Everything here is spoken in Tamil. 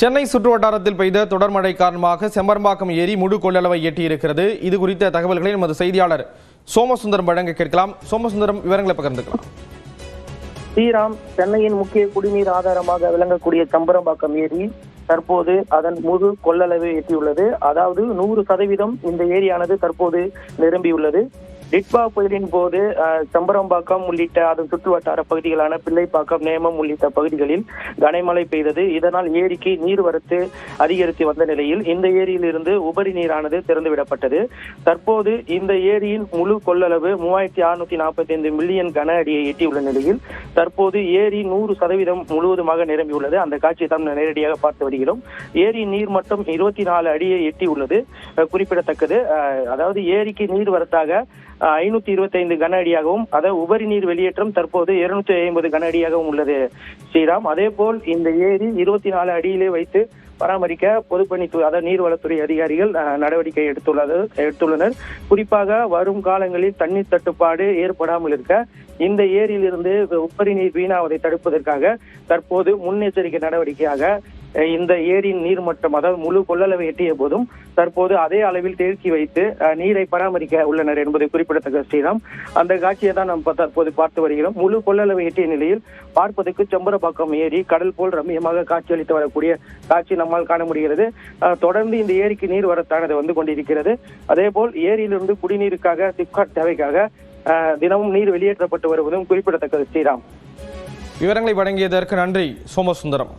சென்னை சுற்றுவட்டாரத்தில் பெய்த தொடர் மழை காரணமாக செம்பரம்பாக்கம் ஏரி முழு கொள்ளளவை எட்டியிருக்கிறது. இது குறித்த தகவல்களை நமது செய்தியாளர் சோமசுந்தரம் வழங்க கேட்கலாம். சோமசுந்தரம், விவரங்களை பகிர்ந்துக்கலாம். ஸ்ரீராம், சென்னையின் முக்கிய குடிநீர் ஆதாரமாக விளங்கக்கூடிய செம்பரம்பாக்கம் ஏரி தற்போது அதன் முழு கொள்ளளவை எட்டியுள்ளது. அதாவது 100% இந்த ஏரியானது தற்போது நிரம்பியுள்ளது. டிட்வா புயலின் போது செம்பரம்பாக்கம் உள்ளிட்ட அதன் சுற்றுவட்டார பகுதிகளான பிள்ளைப்பாக்கம், நேமம் உள்ளிட்ட பகுதிகளில் கனமழை பெய்தது. இதனால் ஏரிக்கு நீர்வரத்து அதிகரித்து வந்த நிலையில் இந்த ஏரியிலிருந்து உபரி நீரானது திறந்துவிடப்பட்டது. தற்போது இந்த ஏரியின் முழு கொள்ளளவு 3645 மில்லியன் கன அடியை எட்டியுள்ள நிலையில் தற்போது ஏரி 100% முழுவதுமாக நிரம்பியுள்ளது. அந்த காட்சியை தான் நேரடியாக பார்த்து வருகிறோம். ஏரி நீர் மட்டம் 24 அடியை எட்டியுள்ளது குறிப்பிடத்தக்கது. அதாவது ஏரிக்கு நீர்வரத்தாக 525 கன அடியாகவும், அதாவது உபரி நீர் வெளியேற்றம் தற்போது 250 கன அடியாகவும் உள்ளது ஸ்ரீராம். அதே போல் இந்த ஏரி 24 அடியிலே வைத்து பராமரிக்க பொதுப்பணித்துறை, அதாவது நீர்வளத்துறை அதிகாரிகள் நடவடிக்கை எடுத்துள்ளனர். குறிப்பாக வரும் காலங்களில் தண்ணீர் தட்டுப்பாடு ஏற்படாமல் இருக்க இந்த ஏரியிலிருந்து உபரி நீர் வீணாவதை தடுப்பதற்காக தற்போது முன்னெச்சரிக்கை நடவடிக்கையாக இந்த ஏரியின் நீர்மட்டம், அதாவது முழு கொள்ளளவை எட்டிய போதும் தற்போது அதே அளவில் தேக்கி வைத்து நீரை பராமரிக்க உள்ளனர் என்பது குறிப்பிடத்தக்க ஸ்ரீராம். அந்த காட்சியை தான் நாம் தற்போது பார்த்து வருகிறோம். முழு கொள்ளளவை எட்டிய நிலையில் பார்ப்பதற்கு செம்பரம்பாக்கம் ஏரி கடல் போல் ரம்மியமாக காட்சியளித்து வரக்கூடிய காட்சி நம்மால் காண முடிகிறது. தொடர்ந்து இந்த ஏரிக்கு நீர் வரத்தானது வந்து கொண்டிருக்கிறது. அதே போல் ஏரியிலிருந்து குடிநீருக்காக சிப்காட் தேவைக்காக தினமும் நீர் வெளியேற்றப்பட்டு வருவதும் குறிப்பிடத்தக்கது ஸ்ரீராம். விவரங்களை வழங்கியதற்கு நன்றி சோமசுந்தரம்.